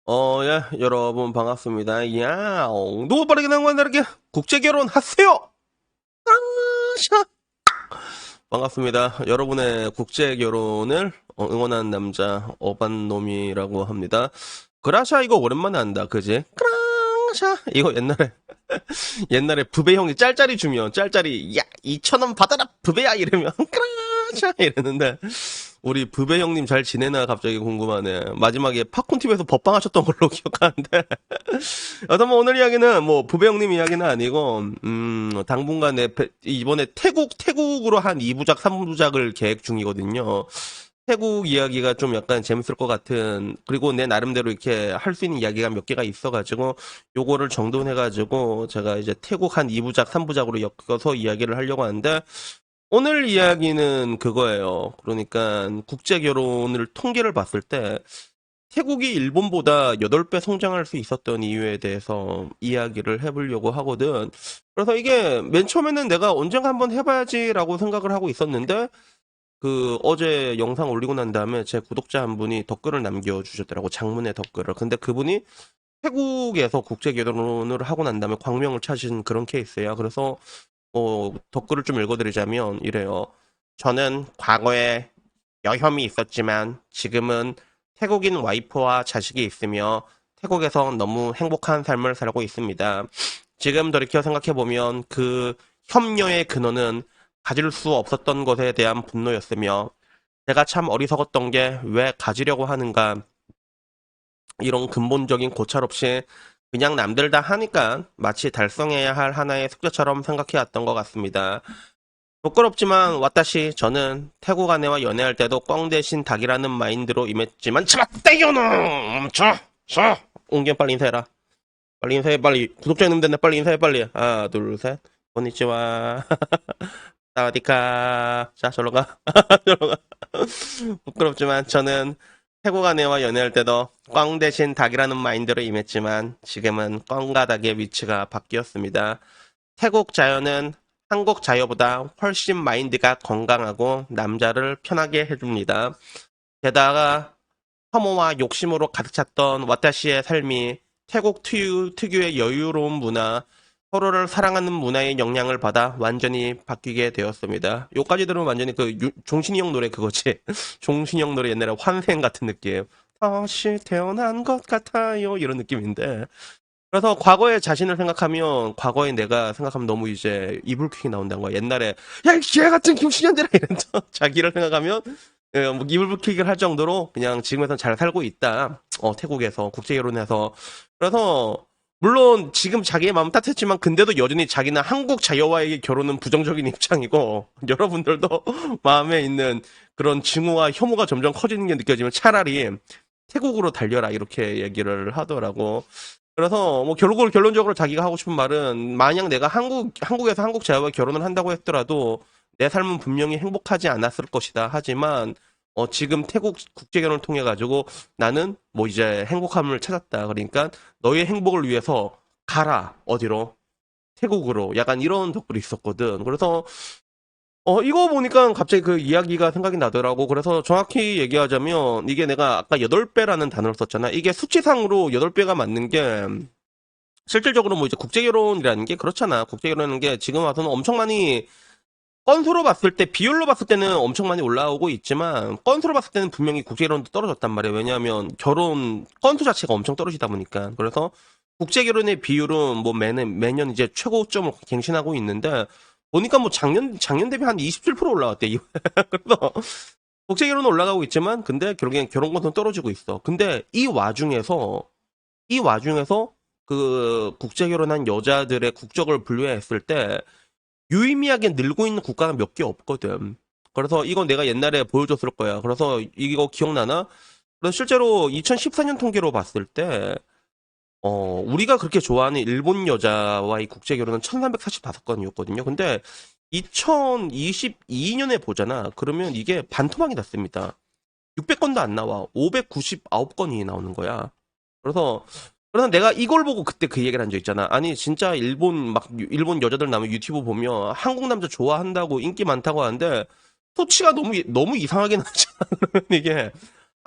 예, 여러분 반갑습니다. 야, 누구 빠르게 난과 다르게 국제 결혼하세요. 샤. 반갑습니다. 여러분의 국제 결혼을 응원하는 남자 어반놈이라고 합니다. 그라샤 이거 오랜만에 한다, 그지? 그라샤 이거 옛날에 부배 형이 짤짤이 주면 짤짤이 야 2,000원 받아라 부배야 이러면 그라샤 이랬는데 우리 부배 형님 잘 지내나 갑자기 궁금하네. 마지막에 팝콘TV에서 법방하셨던 걸로 기억하는데 여튼 뭐 오늘 이야기는 뭐 부배 형님 이야기는 아니고 당분간 이번에 태국으로 한 2부작 3부작을 계획 중이거든요. 태국 이야기가 좀 약간 재밌을 것 같은, 그리고 내 나름대로 이렇게 할 수 있는 이야기가 몇 개가 있어가지고 요거를 정돈해가지고 제가 이제 태국 한 2부작 3부작으로 엮어서 이야기를 하려고 하는데, 오늘 이야기는 그거예요. 그러니까 국제 결혼을 통계를 봤을 때 태국이 일본보다 8배 성장할 수 있었던 이유에 대해서 이야기를 해보려고 하거든. 그래서 이게 맨 처음에는 내가 언젠가 한번 해봐야지라고 생각을 하고 있었는데, 어제 영상 올리고 난 다음에 제 구독자 한 분이 댓글을 남겨주셨더라고, 장문의 댓글을. 근데 그분이 태국에서 국제 결혼을 하고 난 다음에 광명을 찾은 그런 케이스예요. 그래서 댓글을 좀 읽어드리자면 이래요. 저는 과거에 여혐이 있었지만 지금은 태국인 와이프와 자식이 있으며 태국에서 너무 행복한 삶을 살고 있습니다. 지금 돌이켜 생각해보면 그 협녀의 근원은 가질 수 없었던 것에 대한 분노였으며 내가 참 어리석었던 게 왜 가지려고 하는가, 이런 근본적인 고찰 없이 그냥 남들 다 하니까 마치 달성해야 할 하나의 숙제처럼 생각해왔던 것 같습니다. 부끄럽지만 왓다시 저는 태국 아내와 연애할 때도 꽝 대신 닭이라는 마인드로 임했지만 참았대요놈 저 옹견 빨리 인사해라. 빨리 인사해. 빨리 구독자 있는 데네. 빨리 인사해. 빨리 하나 둘셋 konnichiwa 사와디카. 자 절로 가. 절로 가. 부끄럽지만 저는 태국 아내와 연애할 때도 꽝 대신 닭이라는 마인드로 임했지만 지금은 꽝과 닭의 위치가 바뀌었습니다. 태국 자연은 한국 자유보다 훨씬 마인드가 건강하고 남자를 편하게 해줍니다. 게다가 혐오와 욕심으로 가득 찼던 와타시의 삶이 태국 특유의 여유로운 문화, 서로를 사랑하는 문화의 영향을 받아 완전히 바뀌게 되었습니다. 요까지 들으면 완전히 종신이 형 노래 그거지. 종신이 형 노래 옛날에 환생 같은 느낌. 다시 태어난 것 같아요. 이런 느낌인데. 그래서 과거의 자신을 생각하면, 과거의 내가 생각하면 너무 이제 이불킥이 나온다는 거야. 옛날에 야 이 개 같은 김신현들아 이러면서 자기를 생각하면 뭐 이불킥을 할 정도로 그냥 지금에선 잘 살고 있다. 태국에서 국제 결혼해서. 그래서 물론 지금 자기의 마음 따뜻했지만 근데도 여전히 자기는 한국 자녀와의 결혼은 부정적인 입장이고, 여러분들도 마음에 있는 그런 증오와 혐오가 점점 커지는 게 느껴지면 차라리 태국으로 달려라 이렇게 얘기를 하더라고. 그래서 뭐 결론적으로 자기가 하고 싶은 말은, 만약 내가 한국에서 한국 자녀와 결혼을 한다고 했더라도 내 삶은 분명히 행복하지 않았을 것이다. 하지만 지금 태국 국제 결혼을 통해 가지고 나는 뭐 이제 행복함을 찾았다. 그러니까 너의 행복을 위해서 가라. 어디로? 태국으로. 약간 이런 덕글이 있었거든. 그래서 이거 보니까 갑자기 그 이야기가 생각이 나더라고. 그래서 정확히 얘기하자면 이게 내가 아까 8배라는 단어를 썼잖아. 이게 수치상으로 8배가 맞는 게, 실질적으로 뭐 이제 국제결혼이라는 게 그렇잖아. 국제결혼이라는 게 지금 와서는 엄청 많이, 건수로 봤을 때, 비율로 봤을 때는 엄청 많이 올라오고 있지만, 건수로 봤을 때는 분명히 국제결혼도 떨어졌단 말이야. 왜냐하면 결혼 건수 자체가 엄청 떨어지다 보니까. 그래서 국제결혼의 비율은 뭐 매년 이제 최고점을 갱신하고 있는데, 보니까 뭐 작년 대비 한 27% 올라왔대. 그래서 국제결혼은 올라가고 있지만, 근데 결국엔 결혼 건수는 떨어지고 있어. 근데 이 와중에서 그 국제결혼한 여자들의 국적을 분류했을 때 유의미하게 늘고 있는 국가가 몇 개 없거든. 그래서 이건 내가 옛날에 보여줬을 거야. 그래서 이거 기억나나? 그래서 실제로 2014년 통계로 봤을 때, 우리가 그렇게 좋아하는 일본 여자와의 국제 결혼은 1345건이었거든요. 근데 2022년에 보잖아. 그러면 이게 반토막이 났습니다. 600건도 안 나와. 599건이 나오는 거야. 그래서 내가 이걸 보고 그때 그 얘기를 한 적 있잖아. 아니 진짜 일본 여자들 나면 유튜브 보면 한국 남자 좋아한다고 인기 많다고 하는데 수치가 너무 이상하게 나잖아. 그러면 이게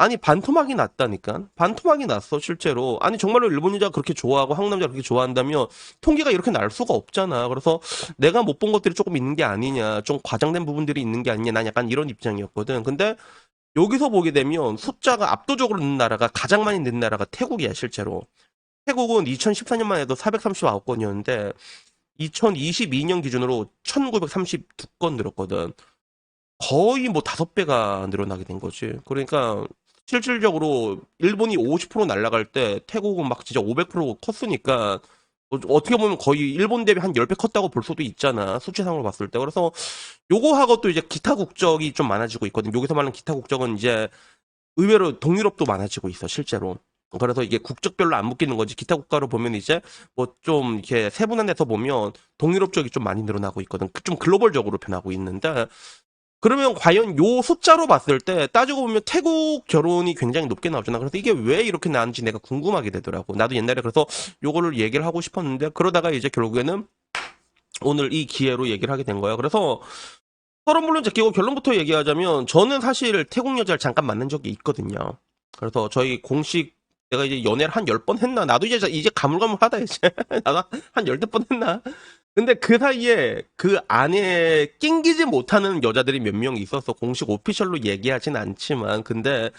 아니 반토막이 났다니까. 반토막이 났어 실제로. 아니 정말로 일본 여자가 그렇게 좋아하고 한국 남자가 그렇게 좋아한다면 통계가 이렇게 날 수가 없잖아. 그래서 내가 못 본 것들이 조금 있는 게 아니냐, 좀 과장된 부분들이 있는 게 아니냐, 난 약간 이런 입장이었거든. 근데 여기서 보게 되면 숫자가 압도적으로 늦는 나라가, 가장 많이 늦는 나라가 태국이야 실제로. 태국은 2014년만 해도 439건이었는데 2022년 기준으로 1932건 늘었거든. 거의 뭐 5배가 늘어나게 된 거지. 그러니까 실질적으로 일본이 50% 날아갈 때 태국은 막 진짜 500% 컸으니까 어떻게 보면 거의 일본 대비 한 10배 컸다고 볼 수도 있잖아. 수치상으로 봤을 때. 그래서 요거하고 또 이제 기타 국적이 좀 많아지고 있거든. 여기서 말하는 기타 국적은 이제 의외로 동유럽도 많아지고 있어, 실제로. 그래서 이게 국적별로 안 묶이는 거지. 기타 국가로 보면 이제 뭐 좀 이렇게 세분화돼서 보면 동유럽 쪽이 좀 많이 늘어나고 있거든. 좀 글로벌적으로 변하고 있는데, 그러면 과연 요 숫자로 봤을 때 따지고 보면 태국 결혼이 굉장히 높게 나오잖아. 그래서 이게 왜 이렇게 나는지 내가 궁금하게 되더라고. 나도 옛날에 그래서 요거를 얘기를 하고 싶었는데, 그러다가 이제 결국에는 오늘 이 기회로 얘기를 하게 된 거야. 그래서 서론 물론 제끼고 결론부터 얘기하자면, 저는 사실 태국 여자를 잠깐 만난 적이 있거든요. 그래서 저희 공식, 내가 이제 연애를 한 10번 했나? 나도 이제 가물가물하다 이제. 나도 한 10번 했나? 근데 그 사이에 그 안에 낑기지 못하는 여자들이 몇 명 있어서 공식 오피셜로 얘기하진 않지만, 근데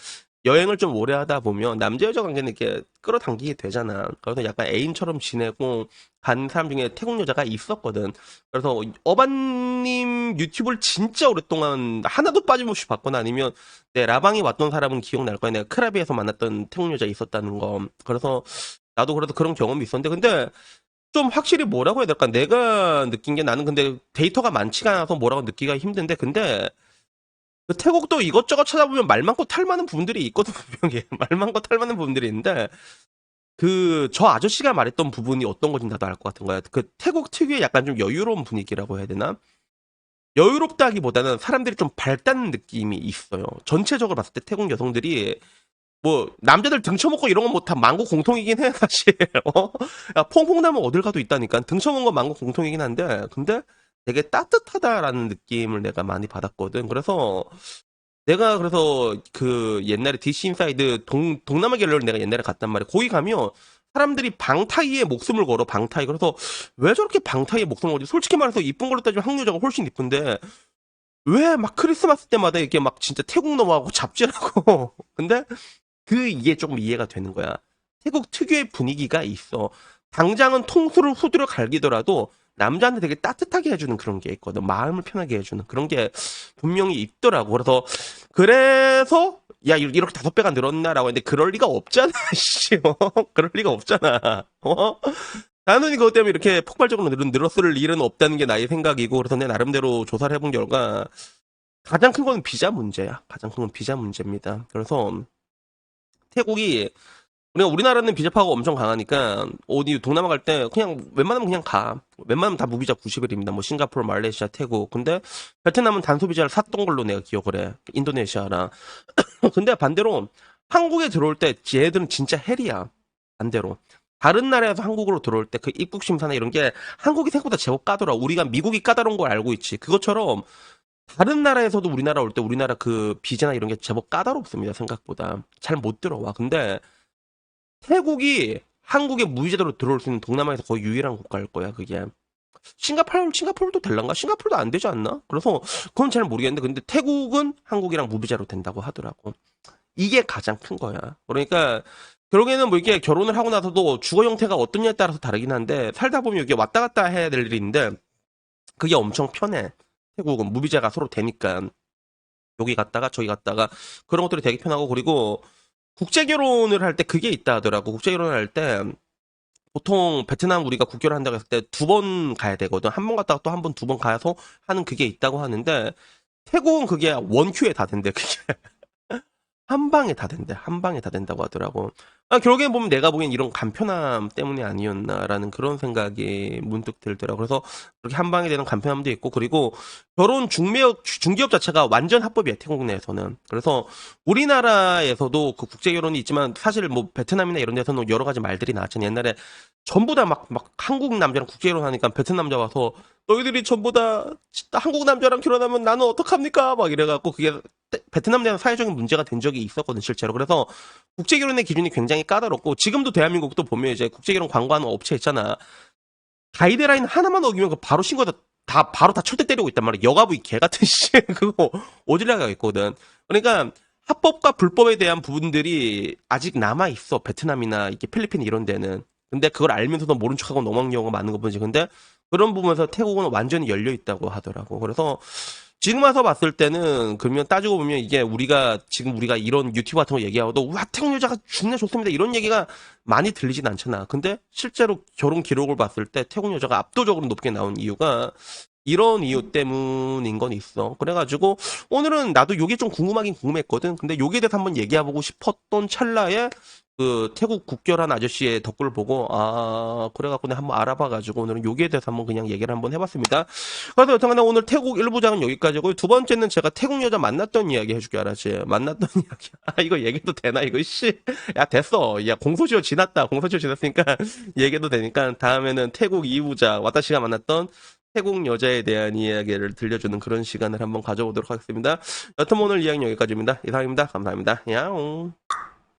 여행을 좀 오래 하다 보면 남자 여자 관계는 이렇게 끌어당기게 되잖아. 그래서 약간 애인처럼 지내고 간 사람 중에 태국 여자가 있었거든. 그래서 어반님 유튜브를 진짜 오랫동안 하나도 빠짐없이 봤거나, 아니면 내 라방이 왔던 사람은 기억날 거야. 내가 크라비에서 만났던 태국 여자 있었다는 거. 그래서 나도 그래도 그런 경험이 있었는데, 근데 좀 확실히 뭐라고 해야 될까? 내가 느낀 게, 나는 근데 데이터가 많지가 않아서 뭐라고 느끼기가 힘든데, 근데 그 태국도 이것저것 찾아보면 말 많고 탈 많은 부분들이 있거든, 분명히. 말 많고 탈 많은 부분들이 있는데, 그, 저 아저씨가 말했던 부분이 어떤 건지 나도 알 것 같은 거야. 그 태국 특유의 약간 좀 여유로운 분위기라고 해야 되나? 여유롭다기보다는 사람들이 좀 밝다는 느낌이 있어요. 전체적으로 봤을 때 태국 여성들이, 뭐 남자들 등쳐먹고 이런 건 뭐 다 만국 공통이긴 해 사실. 어? 야, 퐁퐁 나면 어딜 가도 있다니까. 등쳐먹은 건 만국 공통이긴 한데, 근데 되게 따뜻하다라는 느낌을 내가 많이 받았거든. 그래서 내가 그래서 그 옛날에 DC 인사이드 동남아 갤러리 내가 옛날에 갔단 말이야. 거기 가면 사람들이 방타이에 목숨을 걸어, 방타이. 그래서 왜 저렇게 방타이에 목숨을 걸지? 솔직히 말해서 이쁜 걸로 따지면 한국 여자가 훨씬 이쁜데 왜 막 크리스마스 때마다 이렇게 막 진짜 태국 놈하고 잡지라고. 근데 그 이게 조금 이해가 되는 거야. 태국 특유의 분위기가 있어. 당장은 통수를 후드를 갈기더라도 남자한테 되게 따뜻하게 해주는 그런 게 있거든. 마음을 편하게 해주는 그런 게 분명히 있더라고. 그래서 야, 이렇게 5배가 늘었나라고 했는데 그럴 리가 없잖아. 씨. 그럴 리가 없잖아. 당연히 그것 때문에 이렇게 폭발적으로 늘었을 일은 없다는 게 나의 생각이고, 그래서 내 나름대로 조사를 해본 결과 가장 큰 건 비자 문제야. 가장 큰 건 비자 문제입니다. 그래서 태국이, 우리나라는 비자파가 엄청 강하니까 어디 동남아 갈 때 그냥 웬만하면 그냥 가. 웬만하면 다 무비자 90일입니다. 뭐 싱가포르, 말레이시아, 태국. 근데 베트남은 단소 비자를 샀던 걸로 내가 기억을 해. 인도네시아랑. 근데 반대로 한국에 들어올 때 얘들은 진짜 헬이야. 반대로. 다른 나라에서 한국으로 들어올 때 그 입국 심사나 이런 게 한국이 생각보다 제법 까더라. 우리가 미국이 까다로운 걸 알고 있지. 그것처럼 다른 나라에서도 우리나라 올 때 우리나라 그 비자나 이런 게 제법 까다롭습니다. 생각보다. 잘 못 들어와. 근데 태국이 한국에 무비자로 들어올 수 있는 동남아에서 거의 유일한 국가일 거야, 그게. 싱가포르도 될란가? 싱가포르도 안 되지 않나? 그래서 그건 잘 모르겠는데, 근데 태국은 한국이랑 무비자로 된다고 하더라고. 이게 가장 큰 거야. 그러니까 결국에는 뭐 이게 결혼을 하고 나서도 주거 형태가 어떠냐에 따라서 다르긴 한데, 살다 보면 이게 왔다 갔다 해야 될 일인데 그게 엄청 편해. 태국은 무비자가 서로 되니까 여기 갔다가 저기 갔다가 그런 것들이 되게 편하고, 그리고 국제 결혼을 할 때 그게 있다 하더라고. 국제 결혼을 할 때 보통 베트남 우리가 국결을 한다고 했을 때 2번 가야 되거든. 한 번 갔다가 또 한 번, 2번 가서 하는 그게 있다고 하는데, 태국은 그게 원큐에 다 된대. 그게 한 방에 다 된대. 한 방에 다 된다고 하더라고. 결국엔 보면 내가 보기엔 이런 간편함 때문이 아니었나라는 그런 생각이 문득 들더라고. 그래서 그렇게 한 방에 되는 간편함도 있고, 그리고 결혼 중개업 자체가 완전 합법이야, 태국 내에서는. 그래서 우리나라에서도 그 국제 결혼이 있지만 사실 뭐 베트남이나 이런 데서는 여러 가지 말들이 나왔잖아. 옛날에 전부 다 막 한국 남자랑 국제 결혼하니까 베트남 남자 와서 너희들이 전부 다 한국 남자랑 결혼하면 나는 어떡합니까? 막 이래갖고 그게 베트남 내에서 사회적인 문제가 된 적이 있었거든, 실제로. 그래서 국제결혼의 기준이 굉장히 까다롭고, 지금도 대한민국도 보면 이제 국제결혼 광고하는 업체 있잖아. 가이드라인 하나만 어기면 그 바로 신고다, 바로 다 철대 때리고 있단 말이야. 여가부 이 개 같은 씨, 그거 오질라가 있거든. 그러니까 합법과 불법에 대한 부분들이 아직 남아 있어. 베트남이나 이게 필리핀 이런 데는. 근데 그걸 알면서도 모른 척하고 넘어간 경우가 많은 거 보지. 근데 그런 부분에서 태국은 완전히 열려 있다고 하더라고. 그래서 지금 와서 봤을 때는 그러면 따지고 보면 이게 우리가 이런 유튜브 같은 거 얘기하고도 와 태국 여자가 좋네 좋습니다 이런 얘기가 많이 들리진 않잖아. 근데 실제로 결혼 기록을 봤을 때 태국 여자가 압도적으로 높게 나온 이유가 이런 이유 때문인 건 있어. 그래가지고 오늘은 나도 요게 좀 궁금하긴 궁금했거든. 근데 요게 대해서 한번 얘기해보고 싶었던 찰나에 그 태국 국결한 아저씨의 덧글을 보고 그래갖고 내가 한번 알아봐가지고 오늘은 요기에 대해서 한번 그냥 얘기를 한번 해봤습니다. 그래서 여튼간에 오늘 태국 1부장은 여기까지고요. 두 번째는 제가 태국 여자 만났던 이야기 해줄게. 알았지? 만났던 이야기. 이거 얘기도 되나 이거 씨. 야 됐어. 야 공소시효 지났다. 공소시효 지났으니까 얘기도 되니까 다음에는 태국 2부장 와타시가 만났던 태국 여자에 대한 이야기를 들려주는 그런 시간을 한번 가져보도록 하겠습니다. 여튼 오늘 이야기는 여기까지입니다. 이상입니다. 감사합니다. 야옹.